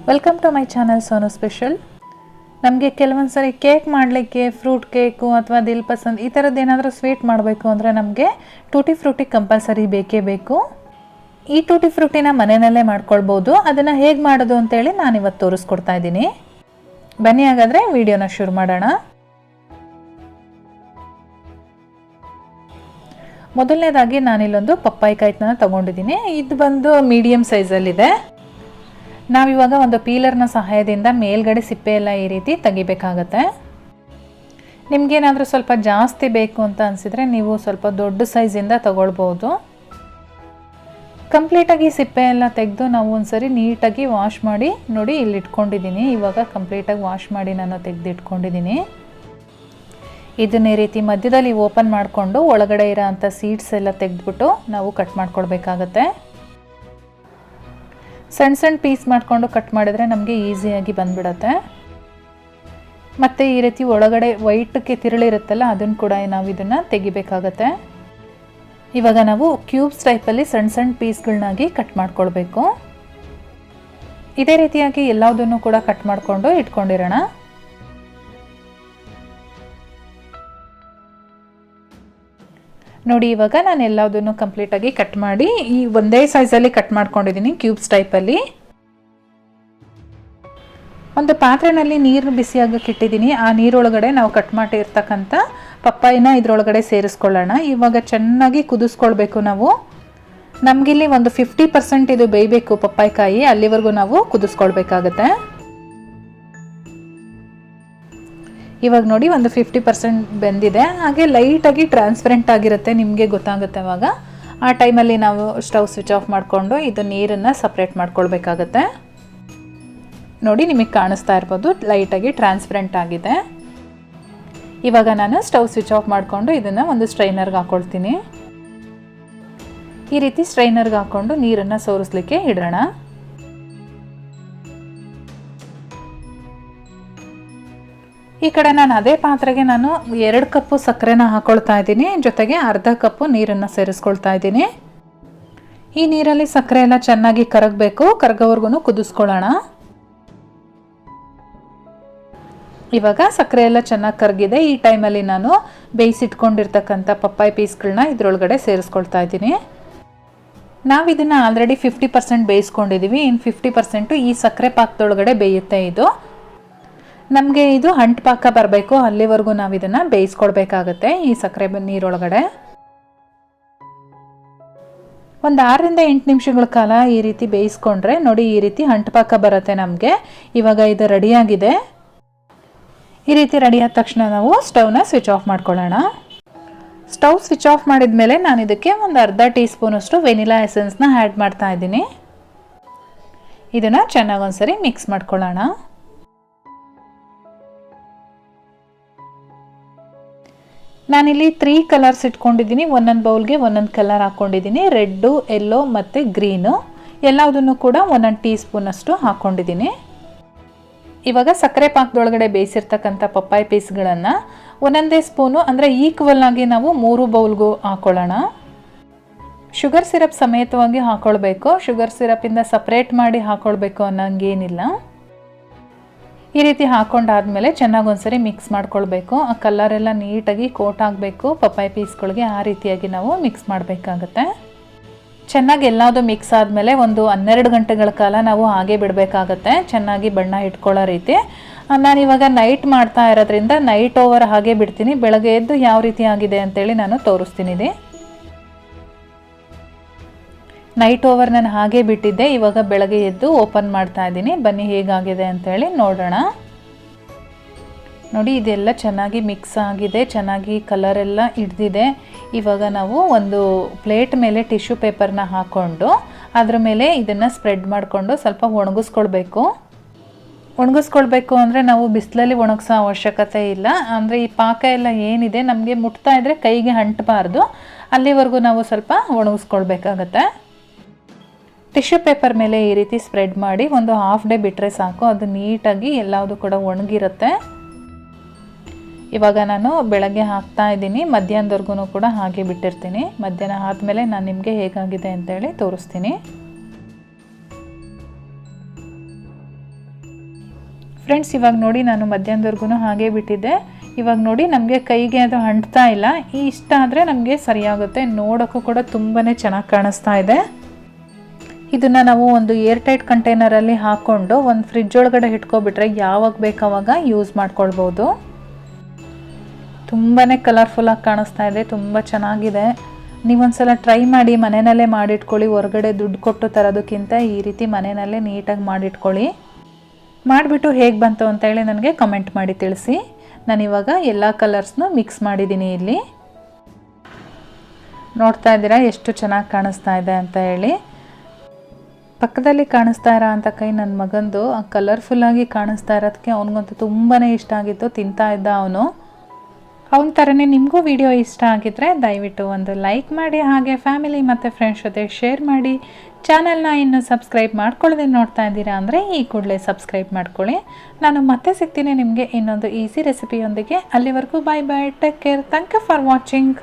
Welcome to my channel Sonu special. ನಮಗೆ ಕೆಲವೊಂದು ಸರಿ ಕೇಕ್ ಮಾಡಲಿಕ್ಕೆ ಫ್ರೂಟ್ ಕೇಕು ಅಥವಾ ದಿಲ್ ಪಸಂದ್ ಈ ಥರದ್ದು ಏನಾದರೂ ಸ್ವೀಟ್ ಮಾಡಬೇಕು ಅಂದರೆ ನಮಗೆ ಟೂಟಿ ಫ್ರೂಟಿ ಕಂಪಲ್ಸರಿ ಬೇಕೇ ಬೇಕು. ಈ ಟೂಟಿ ಫ್ರೂಟಿನ ಮನೆಯಲ್ಲೇ ಮಾಡ್ಕೊಳ್ಬೋದು. ಅದನ್ನು ಹೇಗೆ ಮಾಡೋದು ಅಂತೇಳಿ ನಾನಿವತ್ತು ತೋರಿಸ್ಕೊಡ್ತಾ ಇದ್ದೀನಿ. ಬನ್ನಿ ಹಾಗಾದರೆ ವಿಡಿಯೋನ ಶುರು ಮಾಡೋಣ. ಮೊದಲನೇದಾಗಿ ನಾನಿಲ್ಲೊಂದು ಪಪ್ಪಾಯಿ ಕಾಯಿನ ತೊಗೊಂಡಿದ್ದೀನಿ. ಇದು ಬಂದು ಮೀಡಿಯಮ್ ಸೈಜಲ್ಲಿದೆ. ನಾವಿವಾಗ ಒಂದು ಪೀಲರ್ನ ಸಹಾಯದಿಂದ ಮೇಲ್ಗಡೆ ಸಿಪ್ಪೆ ಎಲ್ಲ ಈ ರೀತಿ ತೆಗಿಬೇಕಾಗತ್ತೆ. ನಿಮಗೇನಾದರೂ ಸ್ವಲ್ಪ ಜಾಸ್ತಿ ಬೇಕು ಅಂತ ಅನಿಸಿದರೆ ನೀವು ಸ್ವಲ್ಪ ದೊಡ್ಡ ಸೈಜಿಂದ ತಗೊಳ್ಬೋದು. ಕಂಪ್ಲೀಟಾಗಿ ಸಿಪ್ಪೆ ಎಲ್ಲ ತೆಗೆದು ನಾವು ಒಂದ್ಸರಿ ನೀಟಾಗಿ ವಾಶ್ ಮಾಡಿ ನೋಡಿ ಇಲ್ಲಿ ಇಟ್ಕೊಂಡಿದ್ದೀನಿ. ಇವಾಗ ಕಂಪ್ಲೀಟಾಗಿ ವಾಶ್ ಮಾಡಿ ನಾನು ತೆಗೆದಿಟ್ಕೊಂಡಿದ್ದೀನಿ. ಇದನ್ನ ಈ ರೀತಿ ಮಧ್ಯದಲ್ಲಿ ಓಪನ್ ಮಾಡಿಕೊಂಡು ಒಳಗಡೆ ಇರೋ ಅಂಥ ಸೀಡ್ಸ್ ಎಲ್ಲ ತೆಗೆದ್ಬಿಟ್ಟು ನಾವು ಕಟ್ ಮಾಡ್ಕೊಳ್ಬೇಕಾಗತ್ತೆ. ಸಣ್ಣ ಸಣ್ಣ ಪೀಸ್ ಮಾಡಿಕೊಂಡು ಕಟ್ ಮಾಡಿದರೆ ನಮಗೆ ಈಸಿಯಾಗಿ ಬಂದ್ಬಿಡತ್ತೆ. ಮತ್ತು ಈ ರೀತಿ ಒಳಗಡೆ ವೈಟ್ಗೆ ತಿರುಳಿರುತ್ತಲ್ಲ ಅದನ್ನು ಕೂಡ ನಾವು ಇದನ್ನು ತೆಗಿಬೇಕಾಗತ್ತೆ. ಇವಾಗ ನಾವು ಕ್ಯೂಬ್ಸ್ ಟೈಪಲ್ಲಿ ಸಣ್ಣ ಸಣ್ಣ ಪೀಸ್ಗಳನ್ನಾಗಿ ಕಟ್ ಮಾಡ್ಕೊಳ್ಬೇಕು. ಇದೇ ರೀತಿಯಾಗಿ ಎಲ್ಲದನ್ನು ಕೂಡ ಕಟ್ ಮಾಡಿಕೊಂಡು ಇಟ್ಕೊಂಡಿರೋಣ. ನೋಡಿ ಇವಾಗ ನಾನು ಎಲ್ಲದನ್ನು ಕಂಪ್ಲೀಟಾಗಿ ಕಟ್ ಮಾಡಿ ಈ ಒಂದೇ ಸೈಜಲ್ಲಿ ಕಟ್ ಮಾಡ್ಕೊಂಡಿದ್ದೀನಿ ಕ್ಯೂಬ್ಸ್ ಟೈಪಲ್ಲಿ. ಒಂದು ಪಾತ್ರೆಯಲ್ಲಿ ನೀರು ಬಿಸಿಯಾಗಕ್ಕೆ ಇಟ್ಟಿದ್ದೀನಿ. ಆ ನೀರೊಳಗಡೆ ನಾವು ಕಟ್ ಮಾಡಿರ್ತಕ್ಕಂಥ ಪಪ್ಪಾಯಿನ ಇದರೊಳಗಡೆ ಸೇರಿಸ್ಕೊಳ್ಳೋಣ. ಇವಾಗ ಚೆನ್ನಾಗಿ ಕುದಿಸ್ಕೊಳ್ಬೇಕು ನಾವು. ನಮಗಿಲ್ಲಿ ಒಂದು 50% ಇದು ಬೇಯಬೇಕು ಪಪ್ಪಾಯಿ ಕಾಯಿ, ಅಲ್ಲಿವರೆಗೂ ನಾವು ಕುದಿಸ್ಕೊಳ್ಬೇಕಾಗತ್ತೆ. ಇವಾಗ ನೋಡಿ ಒಂದು 50% ಬೆಂದಿದೆ. ಹಾಗೆ ಲೈಟಾಗಿ ಟ್ರಾನ್ಸ್ಪರೆಂಟ್ ಆಗಿರುತ್ತೆ, ನಿಮಗೆ ಗೊತ್ತಾಗುತ್ತೆ. ಅವಾಗ ಆ ಟೈಮಲ್ಲಿ ನಾವು ಸ್ಟವ್ ಸ್ವಿಚ್ ಆಫ್ ಮಾಡಿಕೊಂಡು ಇದು ನೀರನ್ನು ಸಪ್ರೇಟ್ ಮಾಡ್ಕೊಳ್ಬೇಕಾಗತ್ತೆ. ನೋಡಿ ನಿಮಗೆ ಕಾಣಿಸ್ತಾ ಇರ್ಬೋದು ಲೈಟಾಗಿ ಟ್ರಾನ್ಸ್ಪರೆಂಟ್ ಆಗಿದೆ. ಇವಾಗ ನಾನು ಸ್ಟವ್ ಸ್ವಿಚ್ ಆಫ್ ಮಾಡಿಕೊಂಡು ಇದನ್ನು ಒಂದು ಸ್ಟ್ರೈನರ್ಗೆ ಹಾಕ್ಕೊಳ್ತೀನಿ. ಈ ರೀತಿ ಸ್ಟ್ರೈನರ್ಗೆ ಹಾಕ್ಕೊಂಡು ನೀರನ್ನು ಸೋರಿಸ್ಲಿಕ್ಕೆ ಇಡೋಣ. ಈ ಕಡೆ ನಾನು ಅದೇ ಪಾತ್ರೆಗೆ ನಾನು 2 ಕಪ್ಪು ಸಕ್ಕರೆನ ಹಾಕೊಳ್ತಾ ಇದ್ದೀನಿ. ಜೊತೆಗೆ ಅರ್ಧ ಕಪ್ಪು ನೀರನ್ನು ಸೇರಿಸ್ಕೊಳ್ತಾ ಇದ್ದೀನಿ. ಈ ನೀರಲ್ಲಿ ಸಕ್ಕರೆ ಎಲ್ಲ ಚೆನ್ನಾಗಿ ಕರಗಬೇಕು. ಕರಗೋವರೆಗೂ ಕುದಿಸ್ಕೊಳ್ಳೋಣ. ಇವಾಗ ಸಕ್ಕರೆ ಎಲ್ಲ ಚೆನ್ನಾಗಿ ಕರಗಿದೆ. ಈ ಟೈಮಲ್ಲಿ ನಾನು ಬೇಯಿಸಿಟ್ಕೊಂಡಿರ್ತಕ್ಕಂಥ ಪಪ್ಪಾಯಿ ಪೀಸ್ಗಳನ್ನ ಇದರೊಳಗಡೆ ಸೇರಿಸ್ಕೊಳ್ತಾ ಇದ್ದೀನಿ. ನಾವು ಇದನ್ನು ಆಲ್ರೆಡಿ 50% ಬೇಯಿಸ್ಕೊಂಡಿದ್ದೀವಿ. ಇನ್ನು 50% ಈ ಸಕ್ಕರೆ ಪಾಕದೊಳಗಡೆ ಬೇಯುತ್ತೆ. ಇದು ನಮಗೆ ಇದು ಅಂಟು ಪಾಕ ಬರಬೇಕು, ಅಲ್ಲಿವರೆಗೂ ನಾವು ಇದನ್ನು ಬೇಯಿಸ್ಕೊಳ್ಬೇಕಾಗತ್ತೆ. ಈ ಸಕ್ಕರೆ ನೀರೊಳಗಡೆ ಒಂದು 6ರಿಂದ 8 ನಿಮಿಷಗಳ ಕಾಲ ಈ ರೀತಿ ಬೇಯಿಸ್ಕೊಂಡ್ರೆ ನೋಡಿ ಈ ರೀತಿ ಅಂಟು ಪಾಕ ಬರುತ್ತೆ ನಮಗೆ. ಇವಾಗ ಇದು ರೆಡಿಯಾಗಿದೆ. ಈ ರೀತಿ ರೆಡಿ ಆದ ತಕ್ಷಣ ನಾವು ಸ್ಟವ್ನ ಸ್ವಿಚ್ ಆಫ್ ಮಾಡ್ಕೊಳ್ಳೋಣ. ಸ್ಟವ್ ಸ್ವಿಚ್ ಆಫ್ ಮಾಡಿದ ಮೇಲೆ ನಾನು ಇದಕ್ಕೆ ಒಂದು ಅರ್ಧ ಟೀ ಸ್ಪೂನಷ್ಟು ವೆನಿಲಾ ಎಸೆನ್ಸ್ನ ಆ್ಯಡ್ ಮಾಡ್ತಾ ಇದ್ದೀನಿ. ಇದನ್ನು ಚೆನ್ನಾಗಿ ಒಂದ್ಸರಿ ಮಿಕ್ಸ್ ಮಾಡ್ಕೊಳ್ಳೋಣ. ನಾನಿಲ್ಲಿ 3 ಕಲರ್ಸ್ ಇಟ್ಕೊಂಡಿದ್ದೀನಿ. ಒಂದೊಂದು ಬೌಲ್ಗೆ ಒಂದೊಂದು ಕಲರ್ ಹಾಕ್ಕೊಂಡಿದ್ದೀನಿ. ರೆಡ್ಡು, ಯೆಲ್ಲೋ ಮತ್ತು ಗ್ರೀನು ಎಲ್ಲದನ್ನು ಕೂಡ 1 ಟೀ ಸ್ಪೂನಷ್ಟು ಹಾಕ್ಕೊಂಡಿದ್ದೀನಿ. ಇವಾಗ ಸಕ್ಕರೆ ಪಾಕದೊಳಗಡೆ ಬೇಯಿಸಿರ್ತಕ್ಕಂಥ ಪಪ್ಪಾಯಿ ಪೀಸ್ಗಳನ್ನು ಒಂದೊಂದೇ ಸ್ಪೂನು ಅಂದರೆ ಈಕ್ವಲ್ ಆಗಿ ನಾವು 3 ಬೌಲ್ಗೂ ಹಾಕ್ಕೊಳ್ಳೋಣ. ಶುಗರ್ ಸಿರಪ್ ಸಮೇತವಾಗಿ ಹಾಕ್ಕೊಳ್ಬೇಕು. ಶುಗರ್ ಸಿರಪಿಂದ ಸಪ್ರೇಟ್ ಮಾಡಿ ಹಾಕ್ಕೊಳ್ಬೇಕು ಅನ್ನೋಂಗೇನಿಲ್ಲ. ಈ ರೀತಿ ಹಾಕ್ಕೊಂಡಾದ್ಮೇಲೆ ಚೆನ್ನಾಗಿ ಒಂದ್ಸರಿ ಮಿಕ್ಸ್ ಮಾಡ್ಕೊಳ್ಬೇಕು. ಆ ಕಲರೆಲ್ಲ ನೀಟಾಗಿ ಕೋಟ್ ಆಗಬೇಕು ಪಪ್ಪಾಯಿ ಪೀಸ್ಗಳಿಗೆ. ಆ ರೀತಿಯಾಗಿ ನಾವು ಮಿಕ್ಸ್ ಮಾಡಬೇಕಾಗತ್ತೆ. ಚೆನ್ನಾಗಿ ಎಲ್ಲದೂ ಮಿಕ್ಸ್ ಆದಮೇಲೆ ಒಂದು 12 ಗಂಟೆಗಳ ಕಾಲ ನಾವು ಹಾಗೆ ಬಿಡಬೇಕಾಗತ್ತೆ, ಚೆನ್ನಾಗಿ ಬಣ್ಣ ಇಟ್ಕೊಳ್ಳೋ ರೀತಿ. ನಾನಿವಾಗ ನೈಟ್ ಮಾಡ್ತಾ ಇರೋದ್ರಿಂದ ನೈಟ್ ಓವರ್ ಹಾಗೆ ಬಿಡ್ತೀನಿ. ಬೆಳಗ್ಗೆ ಎದ್ದು ಯಾವ ರೀತಿ ಆಗಿದೆ ಅಂತೇಳಿ ನಾನು ತೋರಿಸ್ತೀನಿ. ನೈಟ್ ಓವರ್ ನಾನು ಹಾಗೆ ಬಿಟ್ಟಿದ್ದೆ. ಇವಾಗ ಬೆಳಗ್ಗೆ ಎದ್ದು ಓಪನ್ ಮಾಡ್ತಾ ಇದ್ದೀನಿ. ಬನ್ನಿ ಹೇಗಾಗಿದೆ ಅಂತೇಳಿ ನೋಡೋಣ. ನೋಡಿ ಇದೆಲ್ಲ ಚೆನ್ನಾಗಿ ಮಿಕ್ಸ್ ಆಗಿದೆ, ಚೆನ್ನಾಗಿ ಕಲರೆಲ್ಲ ಹಿಡ್ದಿದೆ. ಇವಾಗ ನಾವು ಒಂದು ಪ್ಲೇಟ್ ಮೇಲೆ ಟಿಶ್ಯೂ ಪೇಪರ್ನ ಹಾಕ್ಕೊಂಡು ಅದ್ರ ಮೇಲೆ ಇದನ್ನು ಸ್ಪ್ರೆಡ್ ಮಾಡಿಕೊಂಡು ಸ್ವಲ್ಪ ಒಣಗಿಸ್ಕೊಳ್ಬೇಕು. ಒಣಗಿಸ್ಕೊಳ್ಬೇಕು ಅಂದರೆ ನಾವು ಬಿಸಿಲಲ್ಲಿ ಒಣಗಿಸೋ ಅವಶ್ಯಕತೆ ಇಲ್ಲ. ಅಂದರೆ ಈ ಪಾಕ ಎಲ್ಲ ಏನಿದೆ ನಮಗೆ ಮುಟ್ತಾ ಇದ್ದರೆ ಕೈಗೆ ಅಂಟಬಾರ್ದು, ಅಲ್ಲಿವರೆಗೂ ನಾವು ಸ್ವಲ್ಪ ಒಣಗಿಸ್ಕೊಳ್ಬೇಕಾಗತ್ತೆ. ಟಿಶ್ಯೂ ಪೇಪರ್ ಮೇಲೆ ಈ ರೀತಿ ಸ್ಪ್ರೆಡ್ ಮಾಡಿ ಒಂದು ಹಾಫ್ ಡೇ ಬಿಟ್ಟರೆ ಸಾಕು. ಅದು ನೀಟಾಗಿ ಎಲ್ಲದೂ ಕೂಡ ಒಣಗಿರುತ್ತೆ. ಇವಾಗ ನಾನು ಬೆಳಗ್ಗೆ ಹಾಕ್ತಾ ಇದ್ದೀನಿ. ಮಧ್ಯಾಹ್ನದವರೆಗೂ ಕೂಡ ಹಾಗೆ ಬಿಟ್ಟಿರ್ತೀನಿ. ಮಧ್ಯಾಹ್ನ ಆದಮೇಲೆ ನಾನು ನಿಮಗೆ ಹೇಗಾಗಿದೆ ಅಂತೇಳಿ ತೋರಿಸ್ತೀನಿ. ಫ್ರೆಂಡ್ಸ್ ಇವಾಗ ನೋಡಿ ನಾನು ಮಧ್ಯಾಹ್ನದವರೆಗೂ ಹಾಗೆ ಬಿಟ್ಟಿದ್ದೆ. ಇವಾಗ ನೋಡಿ ನಮಗೆ ಕೈಗೆ ಅದು ಅಂಟ್ತಾ ಇಲ್ಲ. ಈ ಇಷ್ಟ ಆದರೆ ನಮಗೆ ಸರಿಯಾಗುತ್ತೆ. ನೋಡೋಕ್ಕೂ ಕೂಡ ತುಂಬಾ ಚೆನ್ನಾಗಿ ಕಾಣಿಸ್ತಾ ಇದೆ. ಇದನ್ನು ನಾವು ಒಂದು ಏರ್ ಟೈಟ್ ಕಂಟೈನರಲ್ಲಿ ಹಾಕ್ಕೊಂಡು ಒಂದು ಫ್ರಿಡ್ಜ್ ಒಳಗಡೆ ಇಟ್ಕೊಬಿಟ್ರೆ ಯಾವಾಗ ಬೇಕಾವಾಗ ಯೂಸ್ ಮಾಡ್ಕೊಳ್ಬೋದು. ತುಂಬಾ ಕಲರ್ಫುಲ್ಲಾಗಿ ಕಾಣಿಸ್ತಾ ಇದೆ, ತುಂಬ ಚೆನ್ನಾಗಿದೆ. ನೀವೊಂದ್ಸಲ ಟ್ರೈ ಮಾಡಿ, ಮನೆಯಲ್ಲೇ ಮಾಡಿಟ್ಕೊಳ್ಳಿ. ಹೊರಗಡೆ ದುಡ್ಡು ಕೊಟ್ಟು ತರೋದಕ್ಕಿಂತ ಈ ರೀತಿ ಮನೆಯಲ್ಲೇ ನೀಟಾಗಿ ಮಾಡಿಟ್ಕೊಳ್ಳಿ. ಮಾಡಿಬಿಟ್ಟು ಹೇಗೆ ಬಂತು ಅಂತೇಳಿ ನನಗೆ ಕಮೆಂಟ್ ಮಾಡಿ ತಿಳಿಸಿ. ನಾನಿವಾಗ ಎಲ್ಲ ಕಲರ್ಸ್ನೂ ಮಿಕ್ಸ್ ಮಾಡಿದ್ದೀನಿ. ಇಲ್ಲಿ ನೋಡ್ತಾ ಇದ್ದೀರಾ ಎಷ್ಟು ಚೆನ್ನಾಗಿ ಕಾಣಿಸ್ತಾ ಇದೆ ಅಂತ ಹೇಳಿ. ಪಕ್ಕದಲ್ಲಿ ಕಾಣಿಸ್ತಾ ಇರೋ ಅಂಥ ಕೈ ನನ್ನ ಮಗಂದು ಕಲರ್ಫುಲ್ಲಾಗಿ ಕಾಣಿಸ್ತಾ ಇರೋದಕ್ಕೆ ಅವನಿಗಂತೂ ತುಂಬಾ ಇಷ್ಟ ಆಗಿತ್ತು. ತಿಂತಾ ಇದ್ದ ಅವನು. ಅವನ ಥರನೇ ನಿಮಗೂ ವಿಡಿಯೋ ಇಷ್ಟ ಆಗಿದ್ದರೆ ದಯವಿಟ್ಟು ಒಂದು ಲೈಕ್ ಮಾಡಿ, ಹಾಗೆ ಫ್ಯಾಮಿಲಿ ಮತ್ತು ಫ್ರೆಂಡ್ಸ್ ಜೊತೆ ಶೇರ್ ಮಾಡಿ. ಚಾನಲ್ನ ಇನ್ನೂ ಸಬ್ಸ್ಕ್ರೈಬ್ ಮಾಡ್ಕೊಳ್ಳೋದೇ ನೋಡ್ತಾ ಇದ್ದೀರಾ ಅಂದರೆ ಈ ಕೂಡಲೇ ಸಬ್ಸ್ಕ್ರೈಬ್ ಮಾಡ್ಕೊಳ್ಳಿ. ನಾನು ಮತ್ತೆ ಸಿಗ್ತೀನಿ ನಿಮಗೆ ಇನ್ನೊಂದು ಈಸಿ ರೆಸಿಪಿಯೊಂದಿಗೆ. ಅಲ್ಲಿವರೆಗೂ bye bye, take care, thank you for watching.